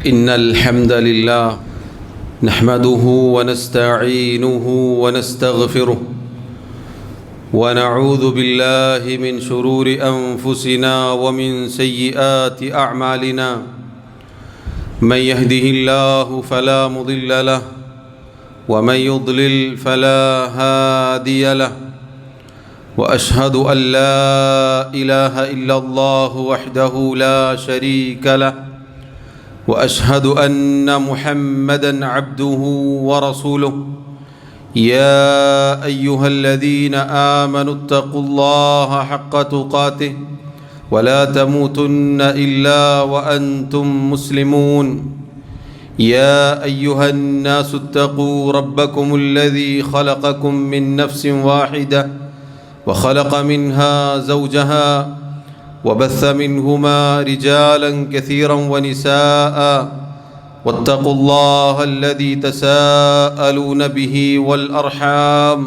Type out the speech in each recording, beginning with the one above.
إن الحمد لله نحمده ونستعينه ونستغفره ونعوذ بالله من شرور أنفسنا ومن سيئات أعمالنا من يهده الله فلا مضل له ومن يضلل فلا هادي له وأشهد أن لا إله إلا الله وحده لا شريك له وأشهد أن محمدًا عبده ورسوله يا أيها الذين آمنوا اتقوا الله حق تقاته ولا تموتن إلا وأنتم مسلمون يا أيها الناس اتقوا ربكم الذي خلقكم من نفس واحدة وخلق منها زوجها وبث منهما رجالا كثيرا ونساء واتقوا الله الذي تساءلون به والأرحام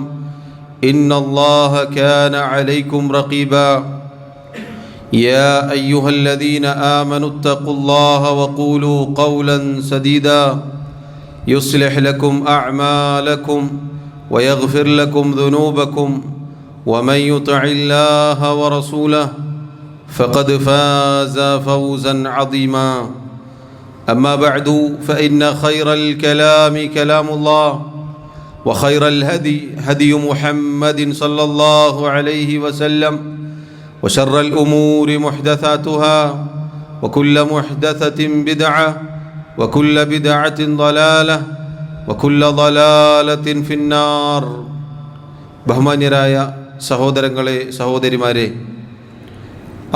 إن الله كان عليكم رقيبا يا أيها الذين آمنوا اتقوا الله وقولوا قولا سديدا يصلح لكم أعمالكم ويغفر لكم ذنوبكم ومن يطع الله ورسوله فقد فاز فوزا عظيما أما بعد فإن خير الكلام كلام الله وخير الهدي هدي محمد صلى الله عليه وسلم وشر الأمور محدثاتها وكل محدثة بدعة وكل بدعة ضلالة وكل ضلالة في النار ബഹുമാന്യരായ സഹോദരങ്ങളെ സഹോദരിമാരെ,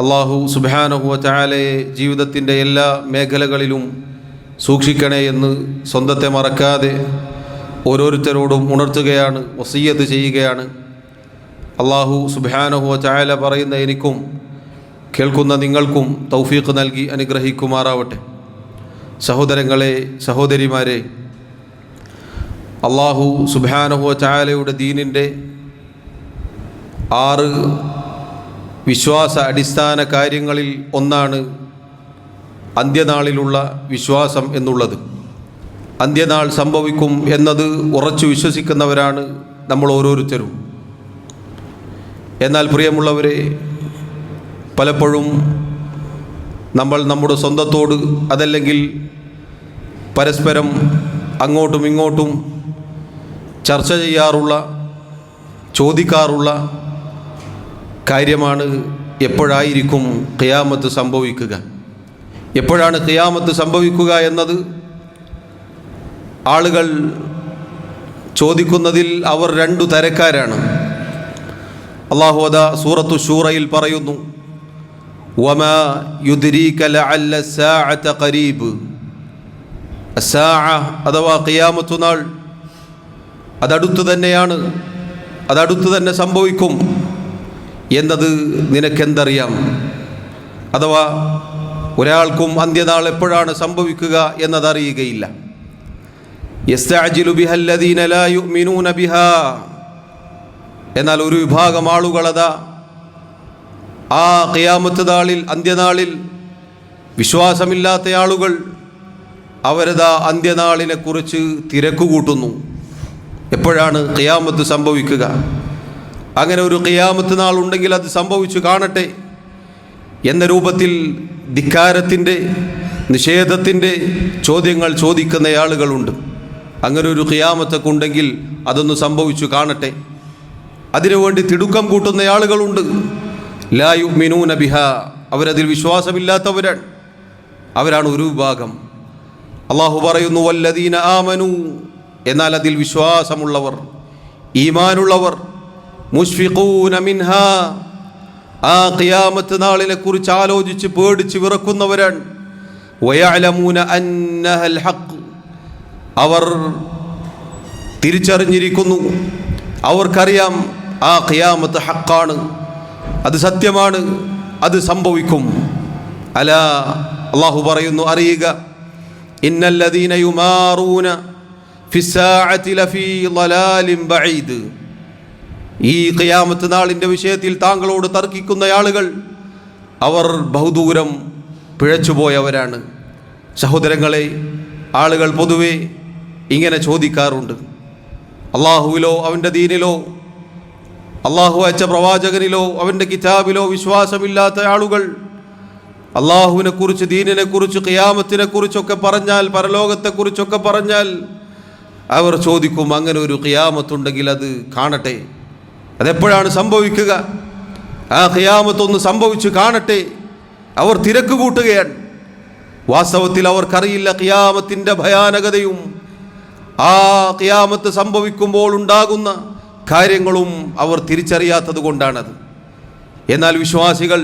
അല്ലാഹു സുബ്ഹാനഹു വ തആലയെ ജീവിതത്തിൻ്റെ എല്ലാ മേഖലകളിലും സൂക്ഷിക്കണേ എന്ന് സ്വന്തത്തെ മറക്കാതെ ഓരോരുത്തരോടും ഉണർത്തുകയാണ്, വസിയ്യത്ത് ചെയ്യുകയാണ്. അല്ലാഹു സുബ്ഹാനഹു വ തആല പറയുന്ന എനിക്കും കേൾക്കുന്ന നിങ്ങൾക്കും തൗഫീഖ് നൽകി അനുഗ്രഹിക്കുമാറാവട്ടെ. സഹോദരങ്ങളെ സഹോദരിമാരെ, അല്ലാഹു സുബ്ഹാനഹു വ തആലയുടെ ദീനിൻ്റെ 6 വിശ്വാസ അടിസ്ഥാന കാര്യങ്ങളിൽ ഒന്നാണ് അന്ത്യനാളിലുള്ള വിശ്വാസം എന്നുള്ളത്. അന്ത്യനാൾ സംഭവിക്കും എന്നത് ഉറച്ചു വിശ്വസിക്കുന്നവരാണ് നമ്മൾ ഓരോരുത്തരും. എന്നാൽ പ്രിയമുള്ളവരെ, പലപ്പോഴും നമ്മൾ നമ്മുടെ സ്വന്തത്തോട് അതല്ലെങ്കിൽ പരസ്പരം അങ്ങോട്ടും ഇങ്ങോട്ടും ചർച്ച ചെയ്യാറുള്ള, ചോദിക്കാറുള്ള കാര്യമാണ് എപ്പോഴായിരിക്കും ഖിയാമത്ത് സംഭവിക്കുക. എപ്പോഴാണ് ഖിയാമത്ത് സംഭവിക്കുക എന്നത് ആളുകൾ ചോദിക്കുന്നതിൽ അവർ 2 തരക്കാരാണ്. അല്ലാഹു അതാ സൂറത്തു ശൂറയിൽ പറയുന്നു, വമാ യുദ്രീക ലഅല്ല സ്സാഅത ഖരീബ്. അസ്സാഅ അഥവാ ഖിയാമത്ത് നാൾ അതടുത്തു തന്നെയാണ്, അതടുത്തു തന്നെ സംഭവിക്കും എന്നത് നിനക്കെന്തറിയാം? അഥവാ ഒരാൾക്കും അന്ത്യനാൾ എപ്പോഴാണ് സംഭവിക്കുക എന്നതറിയുകയില്ല. യസ്തഅജിലു ബിഹല്ലദീന ലാ യുഅ്മിനൂന ബിഹാ. എന്നാൽ ഒരു വിഭാഗം ആളുകളതാ ആ ഖിയാമത്ത് നാളിൽ, അന്ത്യനാളിൽ വിശ്വാസമില്ലാത്ത ആളുകൾ അവരതാ അന്ത്യനാളിനെ കുറിച്ച് തിരക്കുകൂട്ടുന്നു. എപ്പോഴാണ് ഖിയാമത്ത് സംഭവിക്കുക? അങ്ങനെ ഒരു ഖിയാമത്ത് നാൾ ഉണ്ടെങ്കിൽ അത് സംഭവിച്ചു കാണട്ടെ എന്ന രൂപത്തിൽ ധിക്കാരത്തിൻ്റെ, നിഷേധത്തിൻ്റെ ചോദ്യങ്ങൾ ചോദിക്കുന്ന ആളുകളുണ്ട്. അങ്ങനെ ഒരു ഖിയാമത്തൊക്കെ ഉണ്ടെങ്കിൽ അതൊന്ന് സംഭവിച്ചു കാണട്ടെ, അതിനുവേണ്ടി തിടുക്കം കൂട്ടുന്ന ആളുകളുണ്ട്. ലാ യുഅ്മിനൂന ബിഹാ, അവരതിൽ വിശ്വാസമില്ലാത്തവരാണ്. അവരാണ് ഒരു വിഭാഗം. അല്ലാഹു പറയുന്നു, വല്ലദീന ആമനു, എന്നാൽ അതിൽ വിശ്വാസമുള്ളവർ, ഈമാനുള്ളവർ, മുശ്ഫിഖൂന മിൻഹാ, ആ ഖിയാമത്ത് നാളിനെ കുറിച്ച് ആലോചിച്ച് പേടിച്ച് വിറക്കുന്നവരാണ്. വയഅലമൂന അന്നഹൽ ഹഖ്, അവർ തിരിച്ചറിഞ്ഞിരിക്കുന്നു, അവർക്കറിയാം ആ ഖിയാമത്ത് ഹഖാണ്, അത് സത്യമാണ്, അത് സംഭവിക്കും. അലാ, അല്ലാഹു പറയുന്നു, അറിയുക, ഇന്നല്ലദീന യുമാറൂന ഫിസ്സാഅതി ലഫീ ളലാലിൻ ബഈദ്. ഈ ഖിയാമത്ത് നാളിൻ്റെ വിഷയത്തിൽ താങ്കളോട് തർക്കിക്കുന്ന ആളുകൾ അവർ ബഹുദൂരം പിഴച്ചുപോയവരാണ്. സഹോദരങ്ങളെ, ആളുകൾ പൊതുവെ ഇങ്ങനെ ചോദിക്കാറുണ്ട്, അള്ളാഹുവിലോ അവൻ്റെ ദീനിലോ അള്ളാഹു അയച്ച പ്രവാചകനിലോ അവൻ്റെ കിതാബിലോ വിശ്വാസമില്ലാത്ത ആളുകൾ അള്ളാഹുവിനെക്കുറിച്ച്, ദീനിനെക്കുറിച്ച്, ഖിയാമത്തിനെക്കുറിച്ചൊക്കെ പറഞ്ഞാൽ, പരലോകത്തെക്കുറിച്ചൊക്കെ പറഞ്ഞാൽ അവർ ചോദിക്കും, അങ്ങനെ ഒരു ഖിയാമത്തുണ്ടെങ്കിൽ അത് കാണട്ടെ, അതെപ്പോഴാണ് സംഭവിക്കുക? ആ ഖിയാമത്തൊന്ന് സംഭവിച്ചു കാണട്ടെ. അവർ തിരക്ക് കൂട്ടുകയാണ്. വാസ്തവത്തിൽ അവർക്കറിയില്ല ഖിയാമത്തിൻ്റെ ഭയാനകതയും ആ ഖിയാമത്ത് സംഭവിക്കുമ്പോൾ ഉണ്ടാകുന്ന കാര്യങ്ങളും അവർ തിരിച്ചറിയാത്തത് കൊണ്ടാണത്. എന്നാൽ വിശ്വാസികൾ,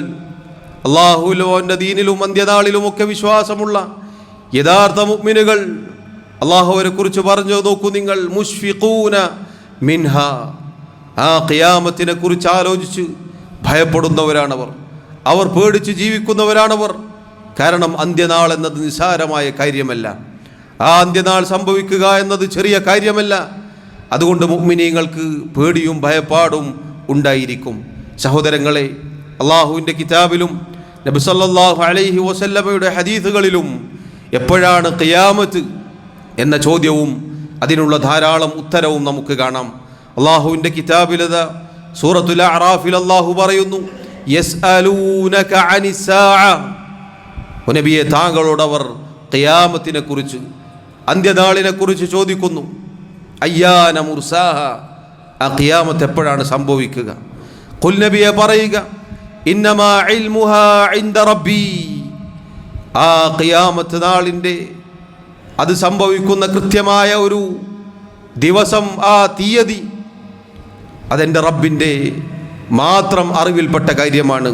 അള്ളാഹുവിലും അവൻ്റെ ദീനിലും അന്ത്യനാളിലുമൊക്കെ വിശ്വാസമുള്ള യഥാർത്ഥ മുഅ്മിനുകൾ, അള്ളാഹുവിനെ കുറിച്ച് പറഞ്ഞു നോക്കൂ നിങ്ങൾ, മുഷ്ഫിഖൂന മിൻഹ, ആ ഖിയാമത്തിനെ കുറിച്ച് ആലോചിച്ച് ഭയപ്പെടുന്നവരാണവർ, അവർ പേടിച്ച് ജീവിക്കുന്നവരാണവർ. കാരണം അന്ത്യനാൾ എന്നത് നിസ്സാരമായ കാര്യമല്ല, ആ അന്ത്യനാൾ സംഭവിക്കുക എന്നത് ചെറിയ കാര്യമല്ല. അതുകൊണ്ട് മുഅ്മിനീങ്ങൾക്ക് പേടിയും ഭയപ്പാടും ഉണ്ടായിരിക്കും. സഹോദരങ്ങളെ, അള്ളാഹുവിൻ്റെ കിതാബിലും നബി സല്ലല്ലാഹു അലൈഹി വസല്ലമയുടെ ഹദീസുകളിലും എപ്പോഴാണ് ഖിയാമത്ത് എന്ന ചോദ്യവും അതിനുള്ള ധാരാളം ഉത്തരവും നമുക്ക് കാണാം. അള്ളാഹുവിൻ്റെ കിതാബിലത് സൂറത്തുൽ അഅറാഫിൽ അള്ളാഹു പറയുന്നു, യസ്അലൂനക അനിസ്സാഅ, നബിയെ താങ്കളോട് അവർ ഖിയാമത്തിനെ കുറിച്ച്, അന്ത്യനാളിനെ കുറിച്ച് ചോദിക്കുന്നു. അയ്യാന മുർസാഹ, ആ ഖിയാമത്ത് എപ്പോഴാണ് സംഭവിക്കുക? ഖുൽ, നബിയെ പറയുക, ഇന്നമാ ഇൽമുഹാ ഇൻദ റബ്ബി, ആ ഖിയാമത്ത് നാളിൻ്റെ, അത് സംഭവിക്കുന്ന കൃത്യമായ ഒരു ദിവസം, ആ തീയതി അതെൻ്റെ റബ്ബിൻ്റെ മാത്രം അറിവിൽപ്പെട്ട കാര്യമാണ്.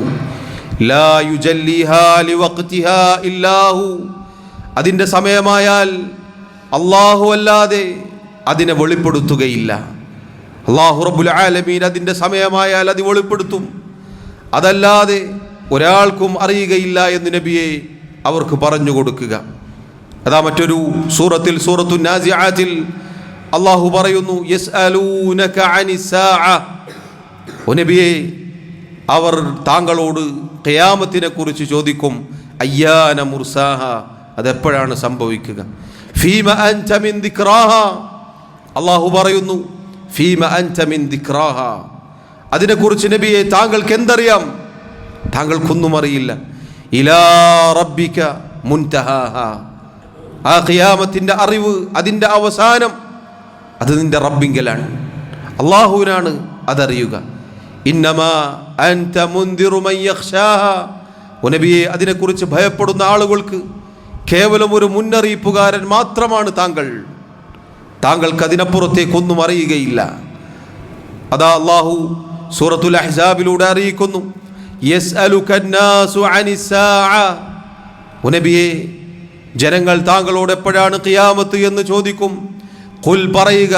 ലാ യുജല്ലിഹാ ലിവഖ്തിഹാ ഇല്ലാഹു, അതിൻ്റെ സമയമായാൽ അല്ലാഹു അല്ലാതെ അതിനെ വെളിപ്പെടുത്തുകയില്ല. അല്ലാഹു റബ്ബുൽ ആലമീൻ അതിൻ്റെ സമയമായാൽ അത് വെളിപ്പെടുത്തും, അതല്ലാതെ ഒരാൾക്കും അറിയുകയില്ല എന്ന് നബിയെ അവർക്ക് പറഞ്ഞു കൊടുക്കുക. അതാ മറ്റൊരു സൂറത്തിൽ, സൂറത്തുൻ നാസിആത്തിൽ അല്ലാഹു പറയുന്നു, യസ്അലൂനക അനിസ്സാഅ, നബിയെ അവർ താങ്കളോട് ഖിയാമത്തിനെ കുറിച്ച് ചോദിക്കും. അയ്യാന മുർസാഹ, അതെപ്പോഴാണ് സംഭവിക്കുക? ഫീമ അൻത മിൻ ദിക്റാഹ, അല്ലാഹു പറയുന്നു, ഫീമ അൻത മിൻ ദിക്റാഹ, അതിനെക്കുറിച്ച് നബിയെ താങ്കൾക്ക് എന്തറിയാം? താങ്കൾക്കൊന്നും അറിയില്ല. ഇലാ റബ്ബിക മുൻതഹാഹ, ആ ഖിയാമത്തിൻ്റെ അറിവ്, അതിൻ്റെ അവസാനം അത് നിന്റെ റബ്ബിങ്കലാണ്, അള്ളാഹുവിനാണ് അതറിയുക. ഇന്നമാ അൻത മുൻദിറു മൻ യഖ്ശാഹ, നബിയെ അതിനെക്കുറിച്ച് ഭയപ്പെടുന്ന ആളുകൾക്ക് കേവലം ഒരു മുന്നറിയിപ്പുകാരൻ മാത്രമാണ് താങ്കൾ, താങ്കൾക്ക് അതിനപ്പുറത്തേക്കൊന്നും അറിയുകയില്ല. അതാ അള്ളാഹു സൂറത്തുൽ അഹ്സാബിലൂടെ അറിയിക്കുന്നു, യസ്അലുക അന്നാസു അനിസ്സാഅ, നബിയെ ജനങ്ങൾ താങ്കളോട് എപ്പോഴാണ് ഖിയാമത്ത് എന്ന് ചോദിക്കും. ഖുൽ, പറയുക,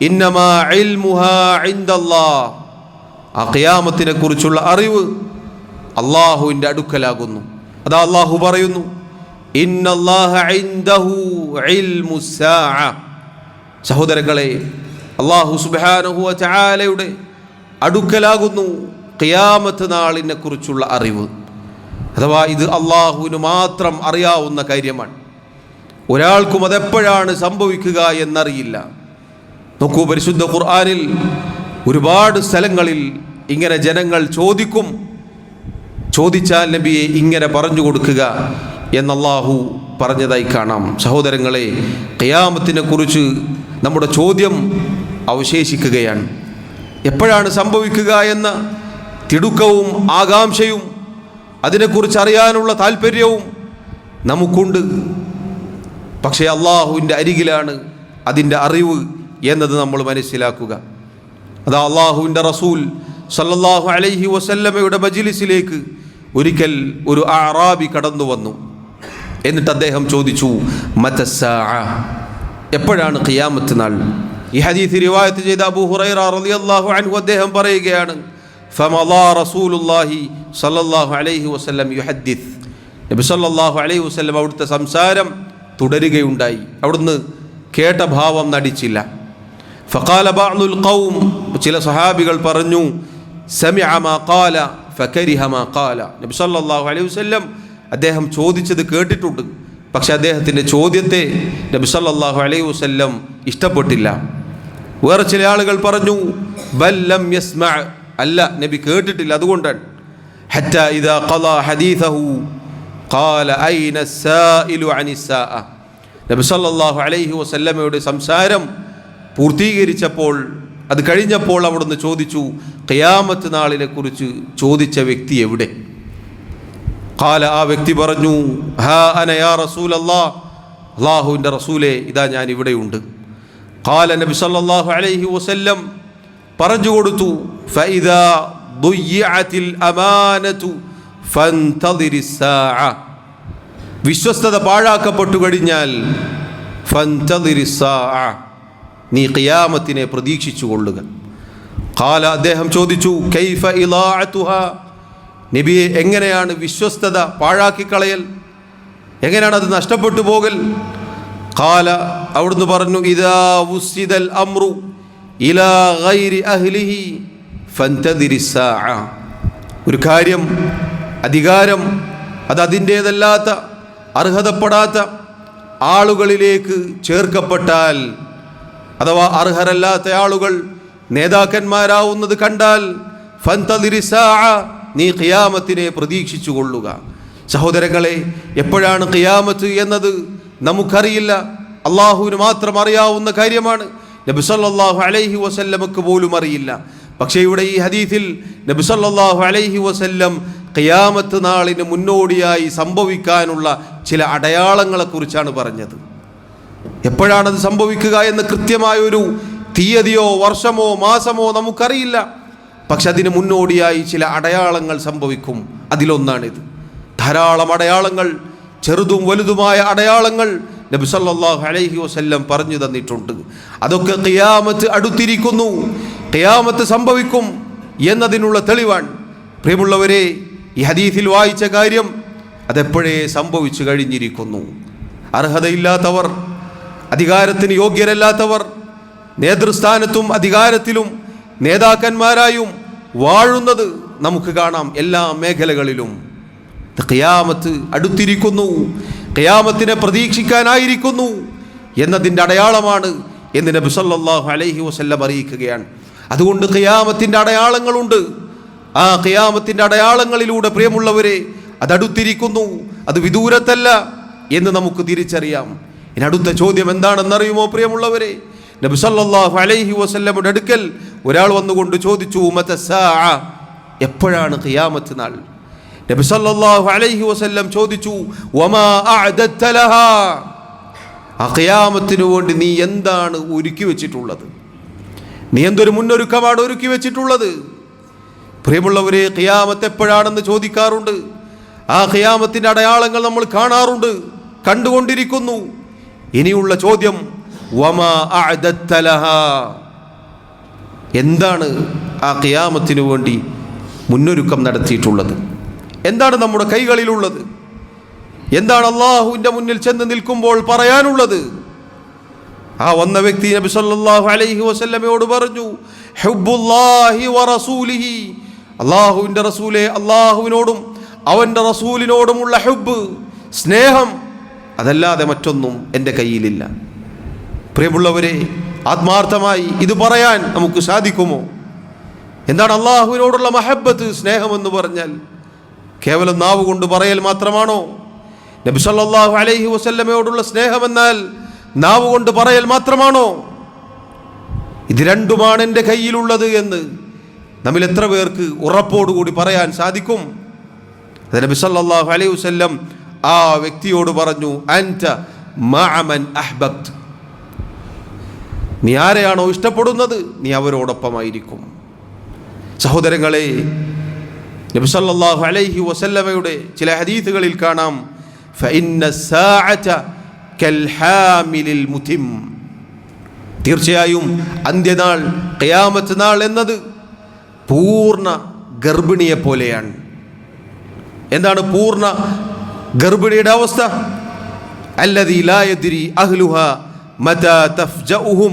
ഇന്നമാ ഇൽമുഹാ ഇൻദല്ലാഹ്, ആ ഖിയാമത്തിനെ കുറിച്ചുള്ള അറിവ് അള്ളാഹുവിൻ്റെ അടുക്കലാകുന്നു. അതാ അള്ളാഹു പറയുന്നു, ഇന്നല്ലാഹ ഇൻദഹു ഇൽമുസ്സാഅ. സഹോദരങ്ങളെ, അള്ളാഹു സുബ്ഹാനഹു വ തആലയുടെ അടുക്കലാകുന്നു ഖിയാമത്ത് നാളിനെ കുറിച്ചുള്ള അറിവ്. അഥവാ ഇത് അള്ളാഹുവിന് മാത്രം അറിയാവുന്ന കാര്യമാണ്. ഒരാൾക്കും അതെപ്പോഴാണ് സംഭവിക്കുക എന്നറിയില്ല. നോക്കൂ, പരിശുദ്ധ ഖുർആനിൽ ഒരുപാട് സ്ഥലങ്ങളിൽ ഇങ്ങനെ ജനങ്ങൾ ചോദിക്കും, ചോദിച്ചാൽ നബിയെ ഇങ്ങനെ പറഞ്ഞു കൊടുക്കുക എന്നല്ലാഹു പറഞ്ഞതായി കാണാം. സഹോദരങ്ങളെ, ഖിയാമത്തിനെ കുറിച്ച് നമ്മുടെ ചോദ്യം അവശേഷിക്കുകയാണ്. എപ്പോഴാണ് സംഭവിക്കുക എന്ന തിടുക്കവും ആകാംക്ഷയും അതിനെക്കുറിച്ച് അറിയാനുള്ള താല്പര്യവും നമുക്കുണ്ട്. പക്ഷേ അള്ളാഹുവിൻ്റെ അരികിലാണ് അതിൻ്റെ അറിവ് എന്നത് നമ്മൾ മനസ്സിലാക്കുക. അതാ അള്ളാഹുവിൻ്റെ റസൂൽ സല്ലല്ലാഹു അലൈഹി വസല്ലമയുടെ മജ്ലിസിലേക്ക് ഒരിക്കൽ ഒരു അഅറാബി കടന്നു വന്നു. എന്നിട്ട് അദ്ദേഹം ചോദിച്ചു, മതസ്സാഅ, എപ്പോഴാണ് ഖിയാമത്ത് നാൾ? ഈ ഹദീസ് റിവായത്ത് ചെയ്ത അബൂ ഹുറൈറ റളിയല്ലാഹു അൻഹു അദ്ദേഹം പറയുകയാണ്, ഫമളാ റസൂലുള്ളാഹി സല്ലല്ലാഹു അലൈഹി വസല്ലം യുഹദ്ദിസ്, നബി സല്ലല്ലാഹു അലൈഹി വസല്ലം അവിടുത്തെ സംസാരം തുടരുകയുണ്ടായി, അവിടുന്ന് കേട്ട ഭാവം നടിച്ചില്ല. ഫഖാല ബഅ്ദുൽ ഖൗം, ചില സഹാബികൾ പറഞ്ഞു, സമിഅ മാ ഖാല ഫകരിഹ മാ ഖാല, നബി സല്ലല്ലാഹു അലൈഹി വസല്ലം അദ്ദേഹം ചോദിച്ചത് കേട്ടിട്ടുണ്ട്, പക്ഷെ അദ്ദേഹത്തിൻ്റെ ചോദ്യത്തെ നബി സല്ലല്ലാഹു അലൈഹി വസല്ലം ഇഷ്ടപ്പെട്ടില്ല. വേറെ ചില ആളുകൾ പറഞ്ഞു ബൽ ലം യസ്മഅ, അല്ല നബി കേട്ടിട്ടില്ല, അതുകൊണ്ടാണ്. ഹത്താ ഇദാ ഖളാ ഹദീസഹു ഖാല ഐന സായിലു അനിസ്സാഅ. നബി സല്ലല്ലാഹു അലൈഹി വസല്ലമയുടെ സംസാരം പൂർത്തീകരിച്ചപ്പോൾ, അത് കഴിഞ്ഞപ്പോൾ അവിടുന്ന് ചോദിച്ചു, ഖിയാമത്ത് നാളിനെ കുറിച്ച് ചോദിച്ച വ്യക്തി എവിടെ? ഖാല, ആ വ്യക്തി പറഞ്ഞു, ഹാ അന യാ റസൂലല്ലാഹ്, അല്ലാഹുവിൻ്റെ റസൂലേ, ഇതാ ഞാൻ ഇവിടെയുണ്ട്. ഖാല, നബി സല്ലല്ലാഹു അലൈഹി വസല്ലം പറഞ്ഞു കൊടുത്തു, ഫഇദാ ദുയ്യിഅത്തിൽ അമാനതു ഫൻതദിരിസ് സാഅ, വിശ്വസ്തത പാഴാക്കപ്പെട്ടു കഴിഞ്ഞാൽ ഫൻതദിരിസ് സാഅ, നീ ഖിയാമത്തിനെ പ്രതീക്ഷിച്ചു കൊള്ളുക. ഖാല, അദ്ദേഹം ചോദിച്ചു, കൈഫ ഇളാഅതുഹാ, നബിയെ എങ്ങനെയാണ് വിശ്വസ്തത പാഴാക്കിക്കളയൽ, എങ്ങനെയാണ് അത് നഷ്ടപ്പെട്ടു പോകൽ? ഖാല, അവിടുന്ന് പറഞ്ഞു, ഇദാ വുസിദൽ അംറു ഇലാ ഗൈരി അഹ്ലിഹി ഫൻതദിരിസ് സാഅ, ഒരു കാര്യം, അധികാരം അത് അതിൻ്റേതല്ലാത്ത, അർഹതപ്പെടാത്ത ആളുകളിലേക്ക് ചേർക്കപ്പെട്ടാൽ, അഥവാ അർഹരല്ലാത്ത ആളുകൾ നേതാക്കന്മാരാവുന്നത് കണ്ടാൽ ഫൻതദിരിസ് സാഅ, നീ ഖിയാമത്തിനെ പ്രതീക്ഷിച്ചു കൊള്ളുക. സഹോദരങ്ങളെ, എപ്പോഴാണ് ഖിയാമത്ത് എന്നത് നമുക്കറിയില്ല, അള്ളാഹുവിന് മാത്രം അറിയാവുന്ന കാര്യമാണ്. നബി സല്ലല്ലാഹു അലൈഹി വസല്ലമക്ക് പോലും അറിയില്ല. പക്ഷേ ഇവിടെ ഈ ഹദീസിൽ നബി സല്ലല്ലാഹു അലൈഹി വസല്ലം ഖിയാമത്ത് നാളിന് മുന്നോടിയായി സംഭവിക്കാനുള്ള ചില അടയാളങ്ങളെക്കുറിച്ചാണ് പറഞ്ഞത്. എപ്പോഴാണത് സംഭവിക്കുക എന്ന് കൃത്യമായൊരു തീയതിയോ വർഷമോ മാസമോ നമുക്കറിയില്ല. പക്ഷെ അതിന് മുന്നോടിയായി ചില അടയാളങ്ങൾ സംഭവിക്കും. അതിലൊന്നാണിത്. ധാരാളം അടയാളങ്ങൾ, ചെറുതും വലുതുമായ അടയാളങ്ങൾ നബി സല്ലല്ലാഹു അലൈഹി വസല്ലം പറഞ്ഞു തന്നിട്ടുണ്ട്. അതൊക്കെ ഖിയാമത്ത് അടുത്തിരിക്കുന്നു, ഖിയാമത്ത് സംഭവിക്കും എന്നതിനുള്ള തെളിവാണ്. പ്രിയമുള്ളവരെ, ഈ ഹദീസിൽ വായിച്ച കാര്യം അതെപ്പോഴേ സംഭവിച്ചു കഴിഞ്ഞിരിക്കുന്നു. അർഹതയില്ലാത്തവർ, അധികാരത്തിന് യോഗ്യരല്ലാത്തവർ, നേതൃസ്ഥാനത്തും അധികാരത്തിലും നേതാക്കന്മാരായും വാഴുന്നത് നമുക്ക് കാണാം എല്ലാ മേഖലകളിലും. ഖിയാമത്ത് അടുത്തിരിക്കുന്നു, ഖിയാമത്തിനെ പ്രതീക്ഷിക്കാനായിരിക്കുന്നു എന്നതിൻ്റെ അടയാളമാണ് എന്ന് നബി സല്ലല്ലാഹു അലൈഹി വസല്ലം അറിയിക്കുകയാണ്. അതുകൊണ്ട് ഖിയാമത്തിൻ്റെ അടയാളങ്ങളുണ്ട്. ആ ഖിയാമത്തിൻ്റെ അടയാളങ്ങളിലൂടെ പ്രിയമുള്ളവരെ, അതടുത്തിരിക്കുന്നു, അത് വിദൂരത്തല്ല എന്ന് നമുക്ക് തിരിച്ചറിയാം. ഇനി അടുത്ത ചോദ്യം എന്താണെന്നറിയുമോ പ്രിയമുള്ളവരെ? നബി സല്ലല്ലാഹു അലൈഹി വസല്ലമയുടെ അടുക്കൽ ഒരാൾ വന്നുകൊണ്ട് ചോദിച്ചു, മതസ്സാഅ, എപ്പോഴാണ് ഖിയാമത്ത് നാൾ? നബി സല്ലല്ലാഹു അലൈഹി വസല്ലം ചോദിച്ചു, വമാ അഅദത്ത ലഹാ, ആ ഖിയാമത്തിനു വേണ്ടി നീ എന്താണ് ഒരുക്കി വെച്ചിട്ടുള്ളത്? നീ എന്തൊരു മുന്നൊരുക്കമാണ് ഒരുക്കി വെച്ചിട്ടുള്ളത്? പ്രിയമുള്ളവരെ, ഖിയാമത്ത് എപ്പോഴാണെന്ന് ചോദിക്കാറുണ്ട്. ആ ഖിയാമത്തിൻ്റെ അടയാളങ്ങൾ നമ്മൾ കാണാറുണ്ട്, കണ്ടുകൊണ്ടിരിക്കുന്നു. ഇനിയുള്ള ചോദ്യം, വമാ അഅദത്ത ലഹാ, എന്താണ് ആ ഖിയാമത്തിനു വേണ്ടി മുന്നൊരുക്കം നടത്തിയിട്ടുള്ളത്? എന്താണ് നമ്മുടെ കൈകളിലുള്ളത്? എന്താണ് അള്ളാഹുവിൻ്റെ മുന്നിൽ ചെന്ന് നിൽക്കുമ്പോൾ പറയാനുള്ളത്? ആ വന്ന വ്യക്തി നബി സല്ലല്ലാഹു അലൈഹി വസല്ലമയോട് പറഞ്ഞു, ഹുബ്ബുല്ലാഹി വറസൂലിഹി, അള്ളാഹുവിൻ്റെ റസൂലെ, അള്ളാഹുവിനോടും അവൻ്റെ റസൂലിനോടുമുള്ള ഹുബ്ബ്, സ്നേഹം, അതല്ലാതെ മറ്റൊന്നും എൻ്റെ കയ്യിലില്ല. പ്രിയമുള്ളവരെ, ആത്മാർത്ഥമായി ഇത് പറയാൻ നമുക്ക് സാധിക്കുമോ? എന്താണ് അള്ളാഹുവിനോടുള്ള മഹബ്ബത്ത്, സ്നേഹമെന്ന് പറഞ്ഞാൽ? കേവലം നാവ് കൊണ്ട് പറയൽ മാത്രമാണോ? നബി സല്ലല്ലാഹു അലൈഹി വസല്ലമയോടുള്ള സ്നേഹമെന്നാൽ നാവ് കൊണ്ട് പറയൽ മാത്രമാണോ? ഇത് രണ്ടുമാണ് എൻ്റെ കയ്യിലുള്ളത് എന്ന് നമ്മിൽ എത്ര പേർക്ക് ഉറപ്പോടുകൂടി പറയാൻ സാധിക്കും? അത് നബി സല്ലല്ലാഹു അലൈഹി വസല്ലം ആ വ്യക്തിയോട് പറഞ്ഞു, അൻത മഅ മൻ അഹ്ബബ്ത, നീ ആരെയാണോ ഇഷ്ടപ്പെടുന്നത് നീ അവരോടൊപ്പമായിരിക്കും. സഹോദരങ്ങളെ, നബി സല്ലല്ലാഹു അലൈഹി വസല്ലമയുടെ ചില ഹദീസുകളിൽ കാണാം, ഫഇന്ന സാഅത കൽ ഹാമിലിൽ മുതിം, തീർച്ചയായും അന്ത്യനാൾ, ഖിയാമത്ത് നാൾ എന്നത് പൂർണ്ണ ഗർഭിണിയെ പോലെയാണ്. എന്താണ് പൂർണ്ണ ഗർഭിണിയുടെ അവസ്ഥ? അല്ലദീ ലാ യദ്രി അഹ്ലുഹാ മതാ തഫ്ജഉഹും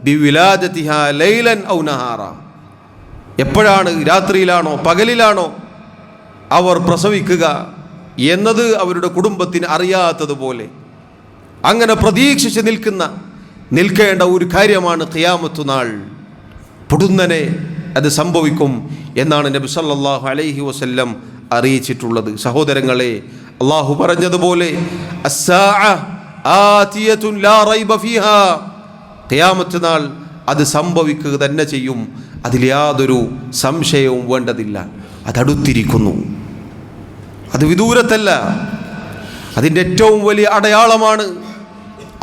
ബിവിലാദതിഹാ ലൈലൻ ഔ നഹാറ, എപ്പോഴാണ്, രാത്രിയിലാണോ പകലിലാണോ അവർ പ്രസവിക്കുക എന്നത് അവരുടെ കുടുംബത്തിന് അറിയാത്തതുപോലെ അങ്ങനെ പ്രതീക്ഷിച്ച് നിൽക്കേണ്ട ഒരു കാര്യമാണ് ഖിയാമത്ത് നാൾ. പൊടുന്നനെ അത് സംഭവിക്കും എന്നാണ് നബി സല്ലല്ലാഹു അലൈഹി വസല്ലം അറിയിച്ചിട്ടുള്ളത്. സഹോദരങ്ങളെ, അള്ളാഹു പറഞ്ഞതുപോലെ അസ്സാഅ ആതിയതുൻ ലാ റൈബ ഫീഹാ, ഖിയാമത്ത് നാൾ അത് സംഭവിക്കുക തന്നെ ചെയ്യും, അതിൽ യാതൊരു സംശയവും വേണ്ടതില്ല. അതടുത്തിരിക്കുന്നു, അത് വിദൂരത്തല്ല. അതിൻ്റെ ഏറ്റവും വലിയ അടയാളമാണ്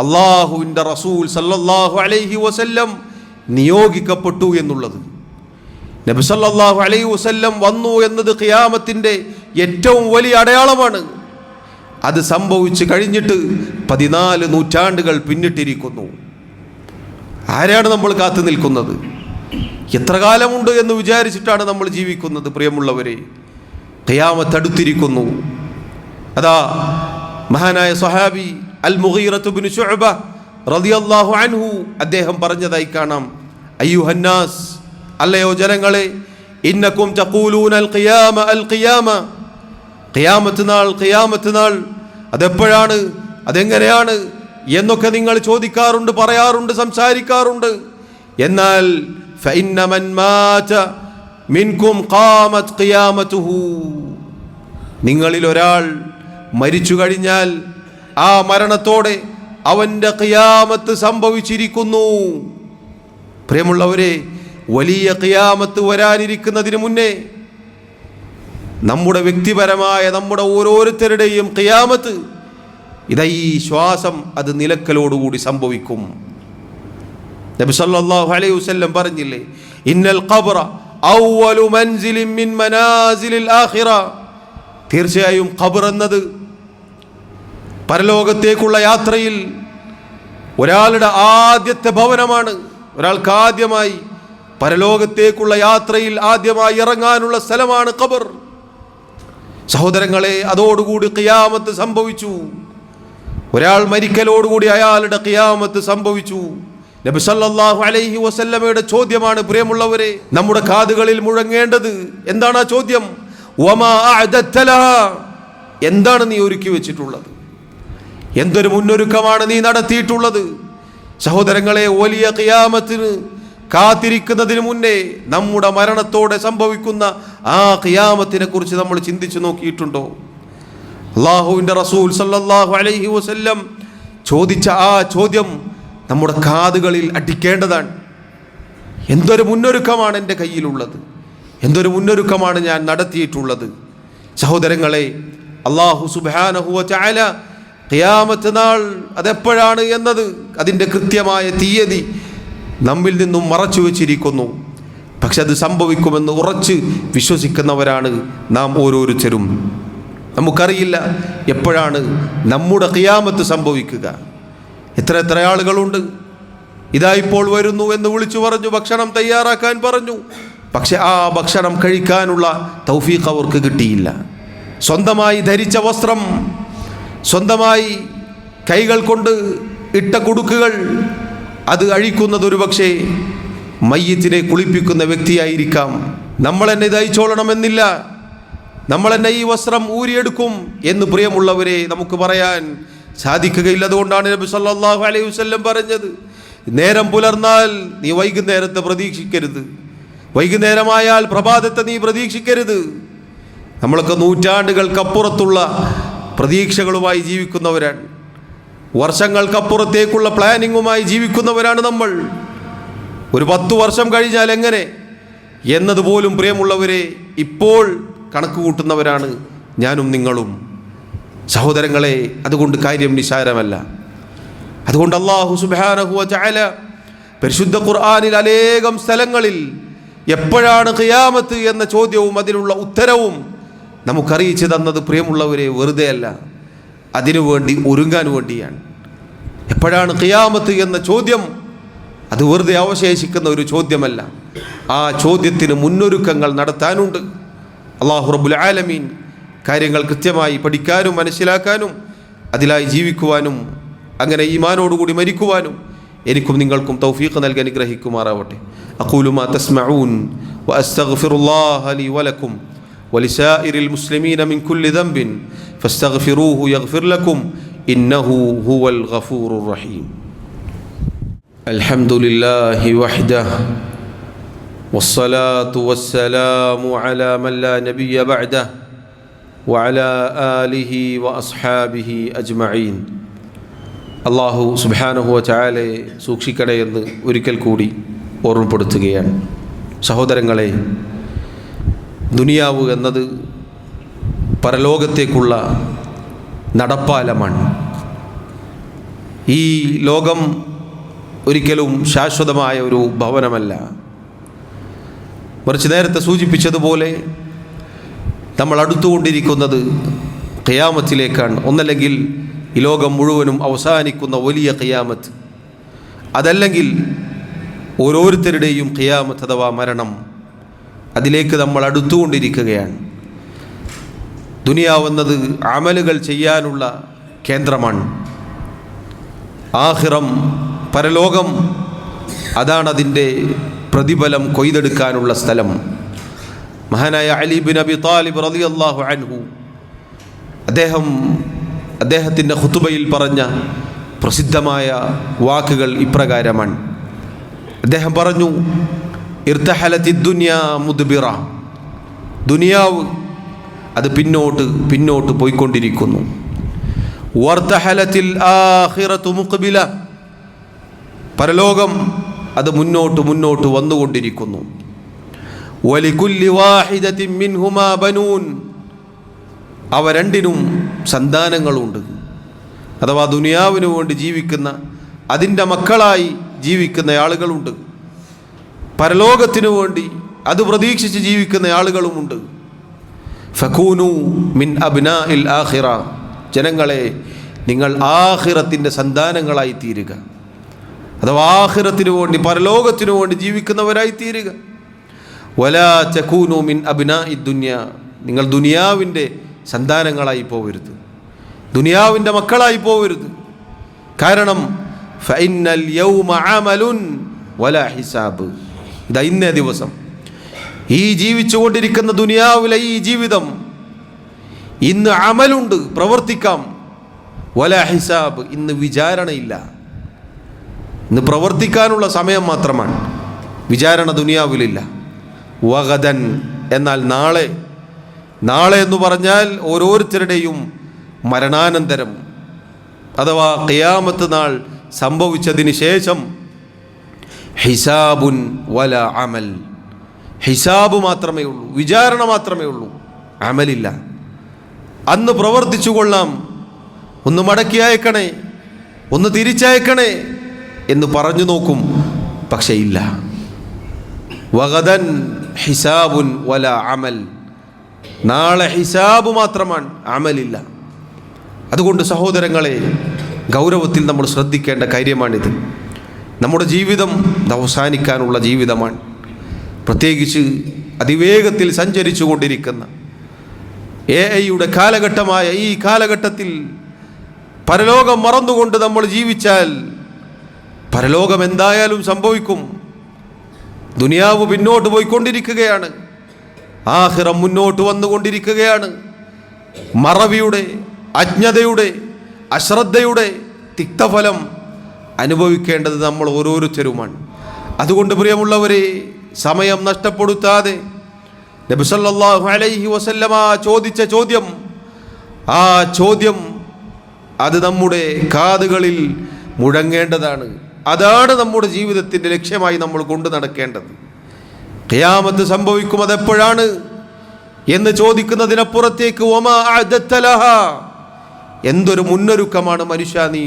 അള്ളാഹുവിൻ്റെ റസൂൽ സല്ലല്ലാഹു അലൈഹി വസല്ലം നിയോഗിക്കപ്പെട്ടു എന്നുള്ളത്. നബി സല്ലല്ലാഹു അലൈഹി വസല്ലം വന്നു എന്നത് ഖിയാമത്തിൻ്റെ ഏറ്റവും വലിയ അടയാളമാണ്. അത് സംഭവിച്ചു കഴിഞ്ഞിട്ട് 14 നൂറ്റാണ്ടുകൾ പിന്നിട്ടിരിക്കുന്നു. ആരെയാണ് നമ്മൾ കാത്തു നിൽക്കുന്നത്? എത്ര കാലമുണ്ട് എന്ന് വിചാരിച്ചിട്ടാണ് നമ്മൾ ജീവിക്കുന്നത്? പ്രിയമുള്ളവരെ, ഖിയാമത്ത് അടുത്തിരിക്കുന്നു. അതാ മഹാനായ സ്വഹാബി അൽ മുഗീറത്ത് ഇബ്നു ശുഅബ റളിയല്ലാഹു അൻഹു അദ്ദേഹം പറഞ്ഞതായി കാണാം, അയ്യുഹന്നാസ്, അല്ലയോ ജനങ്ങളെ, ഇന്നകും തഖൂലൂന അൽ ഖിയാമ, ഖിയാമത്ത് നാൾ അതെപ്പോഴാണ്, അതെങ്ങനെയാണ് എന്നൊക്കെ നിങ്ങൾ ചോദിക്കാറുണ്ട്, പറയാറുണ്ട്, സംസാരിക്കാറുണ്ട്. എന്നാൽ ഫഇന്ന മൻ മാത മിൻകും ഖാമത് ഖിയാമതുഹു, നിങ്ങളിൽ ഒരാൾ മരിച്ചു കഴിഞ്ഞാൽ ആ മരണത്തോടെ അവൻ്റെ ഖിയാമത്ത് സംഭവിച്ചിരിക്കുന്നു. പ്രിയമുള്ളവരെ, വലിയ ഖിയാമത്ത് വരാനിരിക്കുന്നതിന് മുന്നേ നമ്മുടെ വ്യക്തിപരമായ നമ്മുടെ ഓരോരുത്തരുടെയും ഖിയാമത്ത് ഇതാ ഈ ശ്വാസം അത് നിലക്കലോടുകൂടി സംഭവിക്കും. നബി സല്ലല്ലാഹു അലൈഹി വസല്ലം പറഞ്ഞില്ലേ, ഇന്നൽ ഖബ്റ അവ്വലു മൻസിലിൻ മിൻ മനാസിലിൽ ആഖിറ, തീർച്ചയായും ഖബർ എന്നത് പരലോകത്തേക്കുള്ള യാത്രയിൽ ഒരാളുടെ ആദ്യത്തെ ഭവനമാണ്. ഒരാൾക്ക് ആദ്യമായി പരലോകത്തേക്കുള്ള യാത്രയിൽ ആദ്യമായി ഇറങ്ങാനുള്ള സ്ഥലമാണ് ഖബർ. സഹോദരങ്ങളെ, അതോടുകൂടി ഖിയാമത്ത് സംഭവിച്ചു. ഒരാൾ മരിക്കലോടുകൂടി അയാളുടെ ഖിയാമത്ത് സംഭവിച്ചു. നബി സല്ലല്ലാഹു അലൈഹി വസല്ലമയുടെ ചോദ്യമാണ് പ്രിയമുള്ളവരെ നമ്മുടെ കാതുകളിൽ മുഴങ്ങേണ്ടത്. എന്താണ് ആ ചോദ്യം? വമാ അഅദത്ത ലഹാ, എന്താണ് നീ ഒരുക്കി വെച്ചിട്ടുള്ളത്? എന്തൊരു മുന്നൊരുക്കമാണ് നീ നടത്തിയിട്ടുള്ളത്? സഹോദരങ്ങളെ, വലിയ ഖിയാമത്തിന് കാത്തിരിക്കുന്നതിന് മുന്നേ നമ്മുടെ മരണത്തോടെ സംഭവിക്കുന്ന ആ ഖിയാമത്തിനെ കുറിച്ച് നമ്മൾ ചിന്തിച്ചു നോക്കിയിട്ടുണ്ടോ? അല്ലാഹുവിൻ്റെ റസൂൽ സല്ലല്ലാഹു അലൈഹി വസല്ലം ചോദിച്ച ആ ചോദ്യം നമ്മുടെ കാതുകളിൽ അടിക്കേണ്ടതാണ്. എന്തൊരു മുന്നൊരുക്കമാണ് എൻ്റെ കയ്യിലുള്ളത്, എന്തൊരു മുന്നൊരുക്കമാണ് ഞാൻ നടത്തിയിട്ടുള്ളത്? സഹോദരങ്ങളെ, അല്ലാഹു സുബ്ഹാനഹു വ തആല ഖിയാമത്ത് നാൾ അതെപ്പോഴാണ് എന്നത്, അതിൻ്റെ കൃത്യമായ തീയതി നമ്മിൽ നിന്നും മറച്ചു വച്ചിരിക്കുന്നു. പക്ഷെ അത് സംഭവിക്കുമെന്ന് ഉറച്ച് വിശ്വസിക്കുന്നവരാണ് നാം ഓരോരുത്തരും. നമുക്കറിയില്ല എപ്പോഴാണ് നമ്മുടെ ഖിയാമത്ത് സംഭവിക്കുക. എത്ര ആളുകളുണ്ട്, ഇതാ ഇപ്പോൾ വരുന്നു എന്ന് വിളിച്ചു പറഞ്ഞു, ഭക്ഷണം തയ്യാറാക്കാൻ പറഞ്ഞു. പക്ഷെ ആ ഭക്ഷണം കഴിക്കാനുള്ള തൗഫീഖ് അവർക്ക് കിട്ടിയില്ല. സ്വന്തമായി ധരിച്ച വസ്ത്രം, സ്വന്തമായി കൈകൾ കൊണ്ട് ഇട്ട കുടുക്കുകൾ, അത് അഴിക്കുന്നത് ഒരു പക്ഷേ മയ്യത്തിനെ കുളിപ്പിക്കുന്ന വ്യക്തിയായിരിക്കാം. നമ്മൾ എന്നെ തയ്ച്ചോളണമെന്നില്ല, നമ്മൾ എന്നെ ഈ വസ്ത്രം ഊരിയെടുക്കും എന്ന് പ്രിയമുള്ളവരെ നമുക്ക് പറയാൻ സാധിക്കുകയില്ല. അതുകൊണ്ടാണ് നബി സല്ലല്ലാഹു അലൈഹി വസല്ലം പറഞ്ഞത്, നേരം പുലർന്നാൽ നീ വൈകുന്നേരത്തെ പ്രതീക്ഷിക്കരുത്, വൈകുന്നേരമായാൽ പ്രഭാതത്തെ നീ പ്രതീക്ഷിക്കരുത്. നമ്മളൊക്കെ നൂറ്റാണ്ടുകൾക്കപ്പുറത്തുള്ള പ്രതീക്ഷകളുമായി ജീവിക്കുന്നവരാണ്, വർഷങ്ങൾക്കപ്പുറത്തേക്കുള്ള പ്ലാനിങ്ങുമായി ജീവിക്കുന്നവരാണ് നമ്മൾ. ഒരു 10 വർഷം കഴിഞ്ഞാൽ എങ്ങനെ എന്നതുപോലും പ്രിയമുള്ളവരെ ഇപ്പോൾ കണക്ക് കൂട്ടുന്നവരാണ് ഞാനും നിങ്ങളും. സഹോദരങ്ങളെ, അതുകൊണ്ട് കാര്യം നിസ്സാരമല്ല. അതുകൊണ്ട് അല്ലാഹു സുബ്ഹാനഹു വ തആല പരിശുദ്ധ ഖുർആനിൽ അനേകം സ്ഥലങ്ങളിൽ എപ്പോഴാണ് ഖിയാമത്ത് എന്ന ചോദ്യവും അതിനുള്ള ഉത്തരവും നമുക്കറിയിച്ചു തന്നത് പ്രിയമുള്ളവരെ വെറുതെ അല്ല, അതിനുവേണ്ടി ഒരുങ്ങാൻ വേണ്ടിയാണ്. എപ്പോഴാണ് ഖിയാമത്ത് എന്ന ചോദ്യം അത് വെറുതെ അവശേഷിക്കുന്ന ഒരു ചോദ്യമല്ല, ആ ചോദ്യത്തിന് മുന്നൊരുക്കങ്ങൾ നടത്താനുണ്ട്. അല്ലാഹു റബ്ബുൽ ആലമീൻ കാര്യങ്ങൾ കൃത്യമായി പഠിക്കാനും മനസ്സിലാക്കാനും അതിലായി ജീവിക്കുവാനും അങ്ങനെ ഈമാനോടുകൂടി മരിക്കുവാനും എനിക്കും നിങ്ങൾക്കും തൗഫീഖ് നൽകി അനുഗ്രഹിക്കുമാറാവട്ടെ. അഖൂലു മാ തസ്മഊൻ വഅസ്തഗ്ഫിറുല്ലാഹ ലി വലക്കും വലിസാഇരിൽ മുസ്ലിമീന മിൻ കുല്ലി ദംബിൻ ഫസ്തഗ്ഫിറൂഹു യഗ്ഫിർ ലക്കും ഇന്നഹു ഹുവൽ ഗഫൂറുർ റഹീം. അൽഹംദുലില്ലാഹി വഹ്ദഹു വസ്സലാത്തു വസ്സലാമു അലാ മൻ ലാ നബിയ്യ ബഅദഹു വഅലാ ആലിഹി വഅസ്ഹാബിഹി അജ്മഈൻ. അല്ലാഹു സുബ്ഹാനഹു വതആലയെ സൂക്ഷിക്കണേ എന്ന് ഒരിക്കൽ കൂടി ഓർമ്മപ്പെടുത്തുകയാണ്. സഹോദരങ്ങളെ, ദുനിയാവ് എന്നത് പരലോകത്തേക്കുള്ള നടപ്പാലമാണ്. ഈ ലോകം ഒരിക്കലും ശാശ്വതമായ ഒരു ഭവനമല്ല. മറിച്ച് നേരത്തെ സൂചിപ്പിച്ചതുപോലെ നമ്മൾ അടുത്തുകൊണ്ടിരിക്കുന്നത് ഖിയാമത്തിലേക്കാണ്. ഒന്നല്ലെങ്കിൽ ഈ ലോകം മുഴുവനും അവസാനിക്കുന്ന വലിയ ഖിയാമത്ത്, അതല്ലെങ്കിൽ ഓരോരുത്തരുടെയും ഖിയാമത്ത് അഥവാ മരണം. അതിലേക്ക് നമ്മൾ അടുത്തുകൊണ്ടിരിക്കുകയാണ്. ദുനിയാവെന്നത് അമലുകൾ ചെയ്യാനുള്ള കേന്ദ്രമാണ്. ആഖിറം, പരലോകം, അതാണ് അതിൻ്റെ പ്രതിഫലം കൊയ്തെടുക്കാനുള്ള സ്ഥലം. മഹാനായ അലി ബിൻ അബി താലിബ് റളിയല്ലാഹു അൻഹു അദ്ദേഹത്തിൻ്റെ ഖുതുബയിൽ പറഞ്ഞ പ്രസിദ്ധമായ വാക്കുകൾ ഇപ്രകാരമാണ്. അദ്ദേഹം പറഞ്ഞു, ഇർതഹലത്തി ദുനിയാ മുദ്ബിറ, ദുനിയാവ് അത് പിന്നോട്ട് പോയിക്കൊണ്ടിരിക്കുന്നു. വർതഹലത്തിൽ ആഖിറതു മുഖ്ബില, പരലോകം അത് മുന്നോട്ട് വന്നുകൊണ്ടിരിക്കുന്നു. വലികുല്ലി വാഹിദത്തിൻ മിൻഹുമാ ബനൂൻ, അവ രണ്ടിനും സന്താനങ്ങളുണ്ട്. അഥവാ ദുനിയാവിനു വേണ്ടി ജീവിക്കുന്ന, അതിൻ്റെ മക്കളായി ജീവിക്കുന്ന ആളുകളുണ്ട്. പരലോകത്തിനു വേണ്ടി അത് പ്രതീക്ഷിച്ച് ജീവിക്കുന്ന ആളുകളുമുണ്ട്. ഫകൂനു മിൻ അബ്നാഇൽ ആഖിറ, ജനങ്ങളെ നിങ്ങൾ ആഖിറത്തിൻ്റെ സന്താനങ്ങളായി തീരുക. അഥവാ ആഖിറത്തിനു വേണ്ടി, പരലോകത്തിനു വേണ്ടി ജീവിക്കുന്നവരായി തീരുക. വലാ തകൂനു മിൻ അബ്നാഇ ദുനിയ, നിങ്ങൾ ദുനിയാവിൻ്റെ സന്താനങ്ങളായി പോവരുത്, ദുനിയാവിൻ്റെ മക്കളായി പോവരുത്. കാരണം ഫഇന്നൽ യൗമ അമലുൻ വലാ ഹിസാബ്, ഇതാ ഇന്നേ ദിവസം, ഈ ജീവിച്ചുകൊണ്ടിരിക്കുന്ന ദുനിയാവിലെ ഈ ജീവിതം, ഇന്ന് അമലുണ്ട്, പ്രവർത്തിക്കാം. വലാ ഹിസാബ്, ഇന്ന് വിചാരണയില്ല. ഇന്ന് പ്രവർത്തിക്കാനുള്ള സമയം മാത്രമാണ്, വിചാരണ ദുനിയാവിലില്ല. വഗദൻ, എന്നാൽ നാളെ എന്ന് പറഞ്ഞാൽ ഓരോരുത്തരുടെയും മരണാനന്തരം, അഥവാ ഖിയാമത്ത് നാൾ സംഭവിച്ചതിന് ശേഷം, ഹിസാബുൻ വല അമൽ, ഹിസാബ് മാത്രമേ ഉള്ളൂ, വിചാരണ മാത്രമേ ഉള്ളൂ, അമലില്ല. അന്ന് പ്രവർത്തിച്ചു കൊള്ളാം, ഒന്ന് മടക്കി അയക്കണേ, ഒന്ന് തിരിച്ചയക്കണേ എന്ന് പറഞ്ഞു നോക്കും, പക്ഷേ ഇല്ല. വഗദൻ ഹിസാബുൻ വല അമൽ, നാളെ ഹിസാബ് മാത്രമാണ്, അമലില്ല. അതുകൊണ്ട് സഹോദരങ്ങളെ, ഗൗരവത്തിൽ നമ്മൾ ശ്രദ്ധിക്കേണ്ട കാര്യമാണിത്. നമ്മുടെ ജീവിതം അവസാനിക്കാനുള്ള ജീവിതമാണ്. പ്രത്യേകിച്ച് അതിവേഗത്തിൽ സഞ്ചരിച്ചു കൊണ്ടിരിക്കുന്ന AI-യുടെ കാലഘട്ടമായ ഈ കാലഘട്ടത്തിൽ പരലോകം മറന്നുകൊണ്ട് നമ്മൾ ജീവിച്ചാൽ പരലോകം എന്തായാലും സംഭവിക്കും. ദുനിയാവ് പിന്നോട്ട് പോയിക്കൊണ്ടിരിക്കുകയാണ്, ആഖിറം മുന്നോട്ട് വന്നുകൊണ്ടിരിക്കുകയാണ്. മറവിയുടെ, അജ്ഞതയുടെ, അശ്രദ്ധയുടെ തിക്തഫലം അനുഭവിക്കേണ്ടത് നമ്മൾ ഓരോരുത്തരുമാണ്. അതുകൊണ്ട് പ്രിയമുള്ളവരെ, സമയം നഷ്ടപ്പെടുത്താതെ നബി സല്ലല്ലാഹു അലൈഹി വസല്ലമ ചോദിച്ച ചോദ്യം, ആ ചോദ്യം അത് നമ്മുടെ കാതുകളിൽ മുഴങ്ങേണ്ടതാണ്. അതാണ് നമ്മുടെ ജീവിതത്തിൻ്റെ ലക്ഷ്യമായി നമ്മൾ കൊണ്ടു നടക്കേണ്ടത്. ഖിയാമത്ത് സംഭവിക്കും, അതെപ്പോഴാണ് എന്ന് ചോദിക്കുന്നതിനപ്പുറത്തേക്ക് വമാ അഅദത്ത ലഹാ, എന്തൊരു മുന്നൊരുക്കമാണ് മനുഷ്യ നീ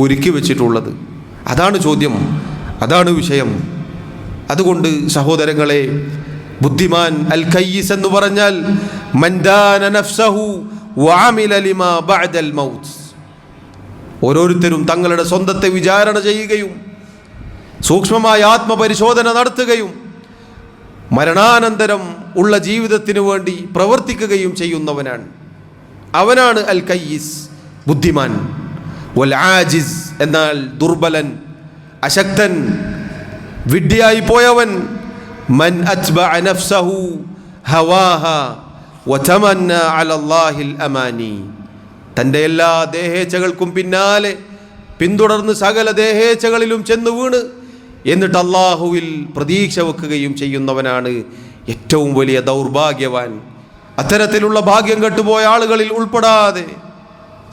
ഒരുക്കി വെച്ചിട്ടുള്ളത്, അതാണ് ചോദ്യം, അതാണ് വിഷയം. അതുകൊണ്ട് സഹോദരങ്ങളെ, ബുദ്ധിമാൻ അൽ കയ്യിസ് എന്ന് പറഞ്ഞാൽ മൻ ദാന നഫ്സഹു വഅമില ലിമാ ബഅദൽ മൗത്ത്, ഓരോരുത്തരും തങ്ങളുടെ സ്വന്തത്തെ വിചാരണ ചെയ്യുകയും സൂക്ഷ്മമായ ആത്മപരിശോധന നടത്തുകയും മരണാനന്തരം ഉള്ള ജീവിതത്തിനു വേണ്ടി പ്രവർത്തിക്കുകയും ചെയ്യുന്നവനാണ്. അവനാണ് അൽ കയ്യിസ്, ബുദ്ധിമാൻ. വൽ ആജിസ്, എന്നാൽ ദുർബലൻ, അശക്തൻ, വിഡ്ഢിയായി പോയവൻ, മൻ അത്ബഅ നഫ്സഹു ഹവാഹ വതമന്ന അലല്ലാഹിൽ അമാനി, തൻ്റെ എല്ലാ ദേഹേച്ഛകൾക്കും പിന്നാലെ പിന്തുടർന്ന് സകല ദേഹേച്ഛകളിലും ചെന്ന് വീണ് എന്നിട്ട് അള്ളാഹുവിൽ പ്രതീക്ഷ വെക്കുകയും ചെയ്യുന്നവനാണ് ഏറ്റവും വലിയ ദൗർഭാഗ്യവാൻ. അത്തരത്തിലുള്ള ഭാഗ്യം കെട്ടുപോയ ആളുകളിൽ ഉൾപ്പെടാതെ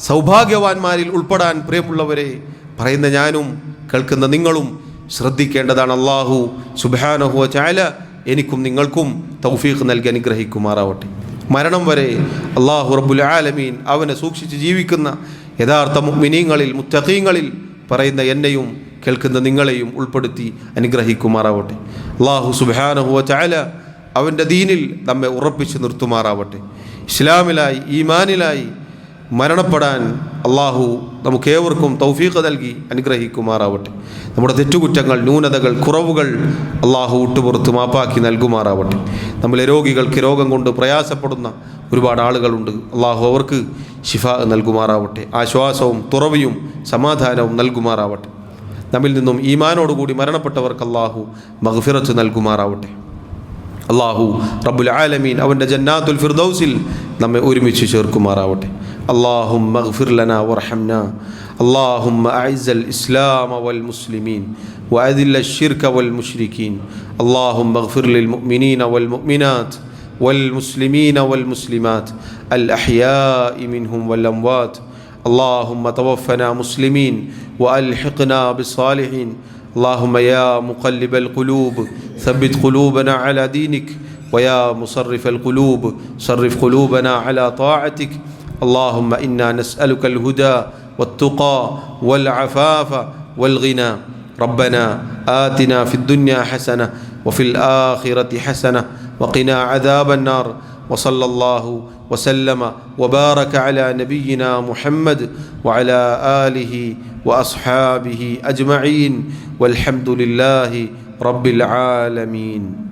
സൗഭാഗ്യവാന്മാരിൽ ഉൾപ്പെടാൻ പ്രിയമുള്ളവരെ പറയുന്ന ഞാനും കേൾക്കുന്ന നിങ്ങളും ശ്രദ്ധിക്കേണ്ടതാണ്. അള്ളാഹു സുബ്ഹാനഹു വ തആല എനിക്കും നിങ്ങൾക്കും തൗഫീഖ് നൽകി അനുഗ്രഹിക്കുമാറാവട്ടെ. മരണം വരെ അള്ളാഹു റബ്ബുൽ ആലമീൻ അവനെ സൂക്ഷിച്ച് ജീവിക്കുന്ന യഥാർത്ഥ മുഅ്മിനീങ്ങളിൽ മുത്തഖീങ്ങളിൽ പറയുന്ന എന്നെയും കേൾക്കുന്ന നിങ്ങളെയും ഉൾപ്പെടുത്തി അനുഗ്രഹിക്കുമാറാവട്ടെ. അള്ളാഹു സുബ്ഹാനഹു വ തആല അവൻ്റെ ദീനിൽ നമ്മെ ഉറപ്പിച്ച് നിർത്തുമാറാവട്ടെ. ഇസ്ലാമിലായി ഈമാനിലായി മരണപ്പെടാൻ അള്ളാഹു നമുക്കേവർക്കും തൗഫീഖ് നൽകി അനുഗ്രഹിക്കുമാറാവട്ടെ. നമ്മുടെ തെറ്റുകുറ്റങ്ങൾ ന്യൂനതകൾ കുറവുകൾ അള്ളാഹു വിട്ടുപുറത്ത് മാപ്പാക്കി നൽകുമാറാവട്ടെ. നമ്മളെ രോഗികൾക്ക് രോഗം കൊണ്ട് പ്രയാസപ്പെടുന്ന ഒരുപാട് ആളുകളുണ്ട്. അള്ളാഹു അവർക്ക് ശിഫ നൽകുമാറാവട്ടെ. ആശ്വാസവും തുറവിയും സമാധാനവും നൽകുമാറാവട്ടെ. നമ്മിൽ നിന്നും ഈമാനോടുകൂടി മരണപ്പെട്ടവർക്ക് അള്ളാഹു മഗ്ഫിറത്ത് നൽകുമാറാവട്ടെ. അള്ളാഹു റബ്ബുൽ ആലമീൻ അവൻ്റെ ജന്നാത്തുൽ ഫിർദൗസിൽ നമ്മെ ഒരുമിച്ച് ചേർക്കുമാറാവട്ടെ. اللهم اغفر لنا وارحمنا اللهم أعز الإسلام والمسلمين وأذل الشرك والمشركين اللهم اغفر للمؤمنين والمؤمنات والمسلمين والمسلمات الأحياء منهم والأموات اللهم توفنا مسلمين وألحقنا بالصالحين اللهم يا مقلب القلوب ثبت قلوبنا على دينك ويا مصرف القلوب صرف قلوبنا على طاعتك اللهم إنا نسألك الهدى والتقى والعفاف والغنى ربنا آتنا في الدنيا حسنة وفي الآخرة حسنة وقنا عذاب النار وصلى الله وسلم وبارك على نبينا محمد وعلى آله وأصحابه أجمعين والحمد لله رب العالمين.